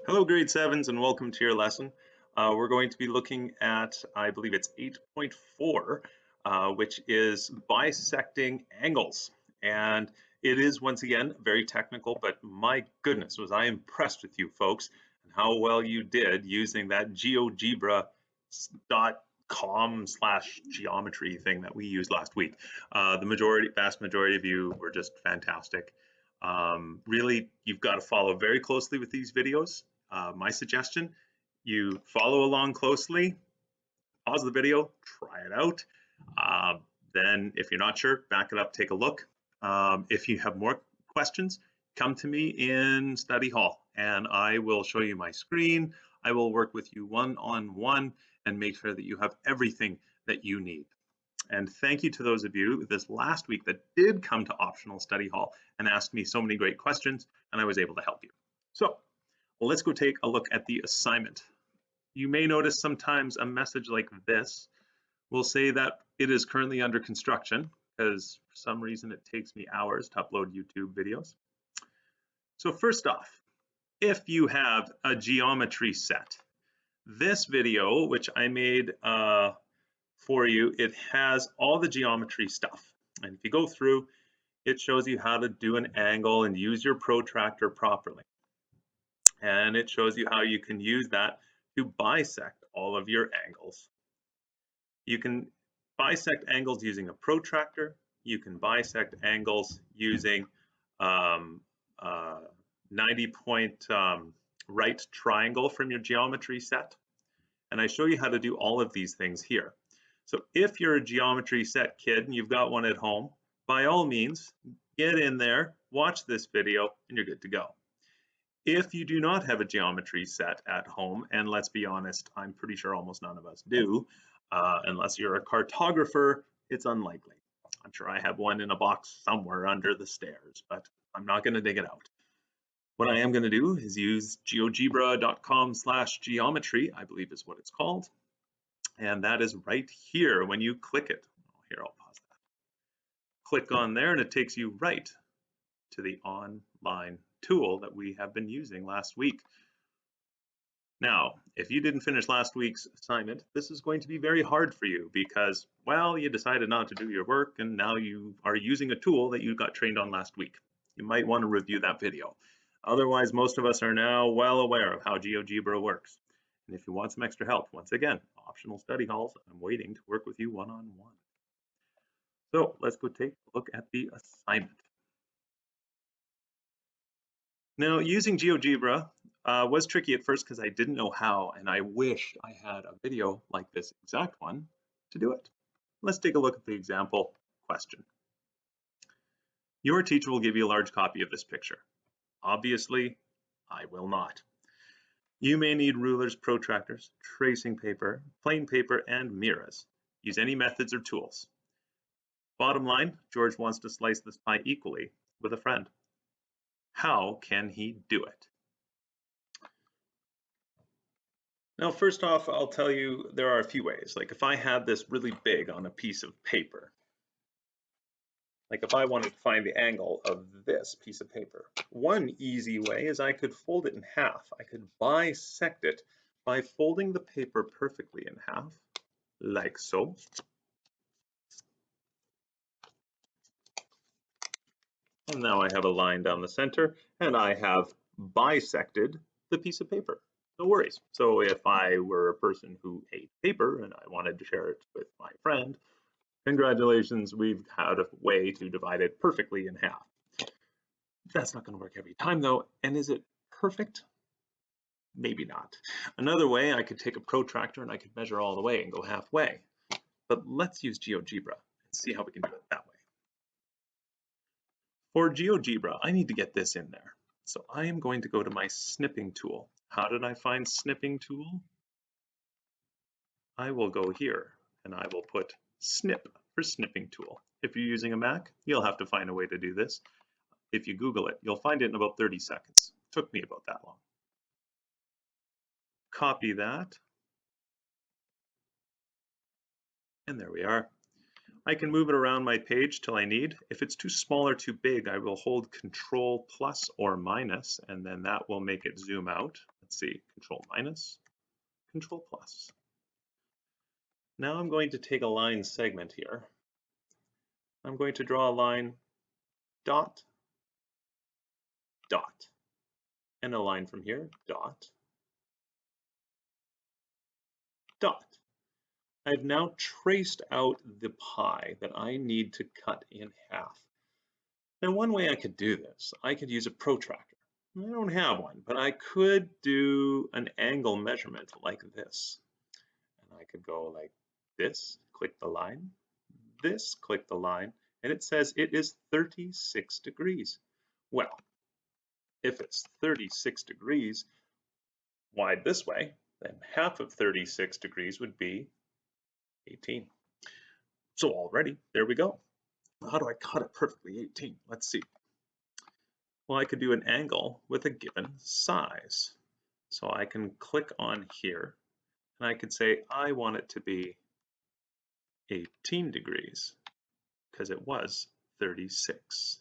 Hello, grade 7s, and welcome to your lesson. We're going to be looking at, I believe it's 8.4, which is bisecting angles. And it is, once again, very technical, but my goodness, was I impressed with you folks and how well you did using that GeoGebra.com/geometry thing that we used last week. Vast majority of you were just fantastic. Really, you've got to follow very closely with these videos. My suggestion, you follow along closely, pause the video, try it out. Then if you're not sure, back it up, take a look. If you have more questions, come to me in study hall and I will show you my screen. I will work with you one-on-one and make sure that you have everything that you need. And thank you to those of you this last week that did come to optional study hall and asked me so many great questions, and I was able to help you. So let's go take a look at the assignment. You may notice sometimes a message like this will say that it is currently under construction, because for some reason it takes me hours to upload YouTube videos. So first off, if you have a geometry set, this video, which I made for you, it has all the geometry stuff. And if you go through, it shows you how to do an angle and use your protractor properly. And it shows you how you can use that to bisect all of your angles. You can bisect angles using a protractor. You can bisect angles using 90-point right triangle from your geometry set. And I show you how to do all of these things here. So if you're a geometry set kid and you've got one at home, by all means, get in there, watch this video, and you're good to go. If you do not have a geometry set at home, and let's be honest, I'm pretty sure almost none of us do, unless you're a cartographer, it's unlikely. I'm sure I have one in a box somewhere under the stairs, but I'm not going to dig it out. What I am going to do is use geogebra.com/geometry, I believe is what it's called. And that is right here when you click it. Here, I'll pause that. Click on there and it takes you right to the online tool that we have been using last week. Now, if you didn't finish last week's assignment, this is going to be very hard for you because, well, you decided not to do your work and now you are using a tool that you got trained on last week. You might want to review that video. Otherwise, most of us are now well aware of how GeoGebra works. And if you want some extra help, once again, optional study halls, I'm waiting to work with you one-on-one. So let's go take a look at the assignment. Now, using GeoGebra was tricky at first because I didn't know how, and I wish I had a video like this exact one to do it. Let's take a look at the example question. Your teacher will give you a large copy of this picture. Obviously, I will not. You may need rulers, protractors, tracing paper, plain paper, and mirrors. Use any methods or tools. Bottom line, George wants to slice this pie equally with a friend. How can he do it? Now, first off, I'll tell you there are a few ways. Like if I had this really big on a piece of paper, like if I wanted to find the angle of this piece of paper, one easy way is I could fold it in half. I could bisect it by folding the paper perfectly in half, like so. And now I have a line down the center, and I have bisected the piece of paper. No worries. So if I were a person who ate paper and I wanted to share it with my friend, congratulations, we've had a way to divide it perfectly in half. That's not going to work every time though, and is it perfect? Maybe not. Another way, I could take a protractor and I could measure all the way and go halfway. But let's use GeoGebra and see how we can do it that way. For GeoGebra, I need to get this in there. So I am going to go to my snipping tool. How did I find snipping tool? I will go here and I will put snip for snipping tool. If you're using a Mac, you'll have to find a way to do this. If you Google it, you'll find it in about 30 seconds. It took me about that long. Copy that. And there we are. I can move it around my page till I need. If it's too small or too big, I will hold Control plus or minus, and then that will make it zoom out. Let's see, Control minus, Control plus. Now I'm going to take a line segment here. I'm going to draw a line dot, dot, and a line from here, dot, dot. I've now traced out the pie that I need to cut in half. Now, one way I could do this, I could use a protractor. I don't have one, but I could do an angle measurement like this. And I could go like this, click the line, this, click the line, and it says it is 36 degrees. Well, if it's 36 degrees wide this way, then half of 36 degrees would be 18. So already, there we go. How do I cut it perfectly 18? Let's see. Well, I could do an angle with a given size. So I can click on here and I could say I want it to be 18 degrees because it was 36.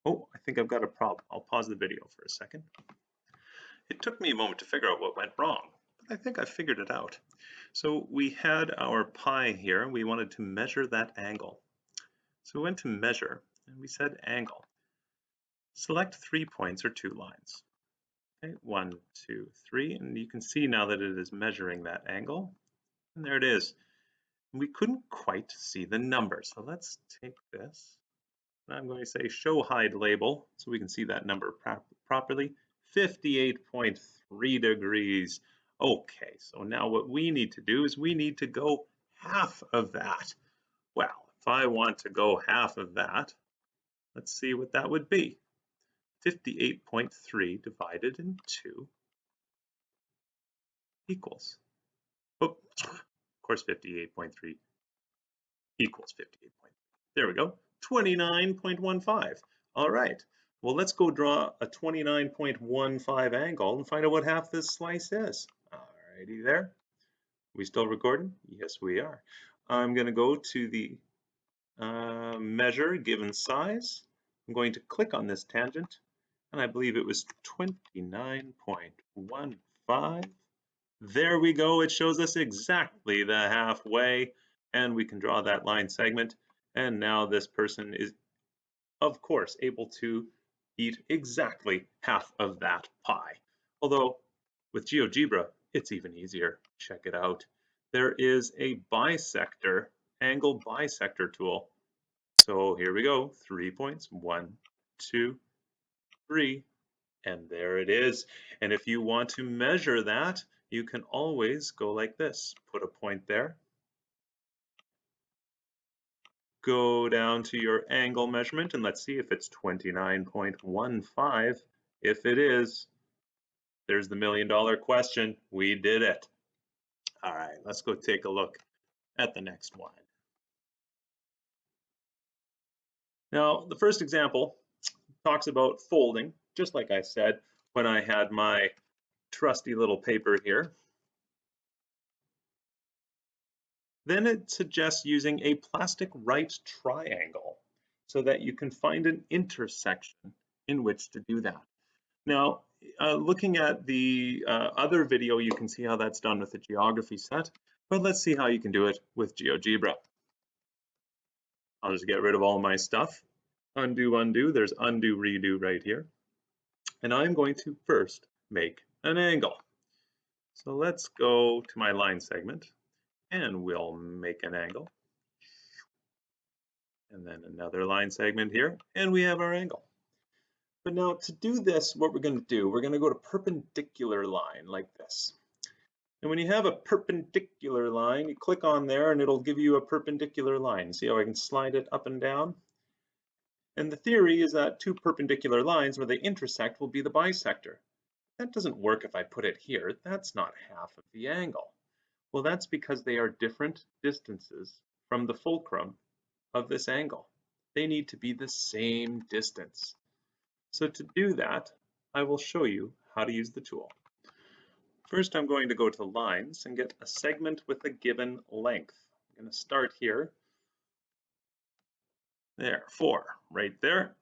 Oh, I think I've got a problem. I'll pause the video for a second. It took me a moment to figure out what went wrong, but I think I figured it out. So we had our pie here and we wanted to measure that angle. So we went to measure and we said angle. Select 3 points or 2 lines. Okay, 1, 2, 3, and you can see now that it is measuring that angle. And there it is. We couldn't quite see the number, so let's take this. And I'm going to say show hide label so we can see that number properly. 58.3 degrees. Okay, so now what we need to do is we need to go half of that. Well, if I want to go half of that, let's see what that would be. 58.3 divided in 2 equals, oh, of course 58.3 equals 58.3. There we go, 29.15. All right, well, let's go draw a 29.15 angle and find out what half this slice is. All righty there. We still recording? Yes, we are. I'm going to go to the measure given size. I'm going to click on this tangent, and I believe it was 29.15. There we go. It shows us exactly the halfway, and we can draw that line segment. And now this person is, of course, able to eat exactly half of that pie. Although with GeoGebra, it's even easier. Check it out. There is a bisector, angle bisector tool. So here we go, 3 points, 1, 2, 3, and there it is. And if you want to measure that, you can always go like this. Put a point there. Go down to your angle measurement and let's see if it's 29.15. If it is, there's the $1,000,000 question. We did it. All right, let's go take a look at the next one. Now, the first example talks about folding, just like I said when I had my trusty little paper here. Then it suggests using a plastic right triangle so that you can find an intersection in which to do that. Now, looking at the other video, you can see how that's done with the geography set, but let's see how you can do it with GeoGebra. I'll just get rid of all my stuff. Undo, undo, there's undo, redo right here. And I'm going to first make an angle. So let's go to my line segment and we'll make an angle. And then another line segment here, and we have our angle. But now to do this, what we're going to do, we're going to go to perpendicular line like this. And when you have a perpendicular line, you click on there and it'll give you a perpendicular line. See how I can slide it up and down? And the theory is that two perpendicular lines where they intersect will be the bisector. That doesn't work if I put it here. That's not half of the angle. Well, that's because they are different distances from the fulcrum of this angle. They need to be the same distance. So to do that, I will show you how to use the tool. First, I'm going to go to lines and get a segment with a given length. I'm going to start here. There, 4, right there.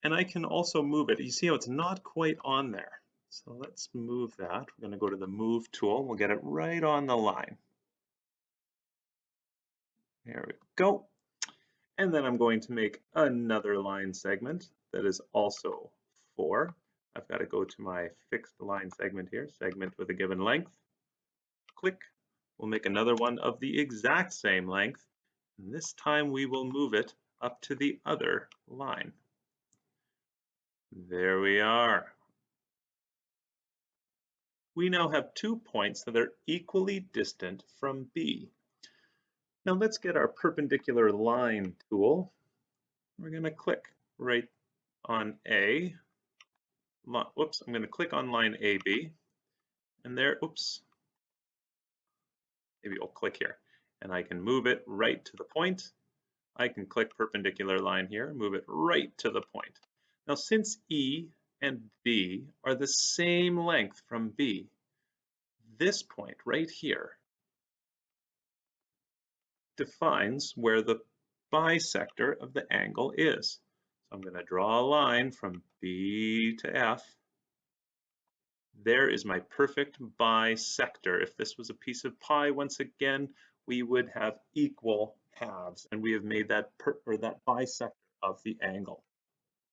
And I can also move it. You see how it's not quite on there. So let's move that. We're going to go to the Move tool. We'll get it right on the line. There we go. And then I'm going to make another line segment that is also 4. I've got to go to my fixed line segment here, segment with a given length. Click. We'll make another one of the exact same length. And this time we will move it up to the other line. There we are. We now have 2 points that are equally distant from B. Now let's get our perpendicular line tool. We're going to click right on A. Whoops, I'm going to click on line AB. And there, oops, maybe I'll click here. And I can move it right to the point. I can click perpendicular line here, move it right to the point. Now since E and D are the same length from B, this point right here defines where the bisector of the angle is. So I'm going to draw a line from B to F. There is my perfect bisector. If this was a piece of pie, once again, we would have equal halves, and we have made that bisector of the angle.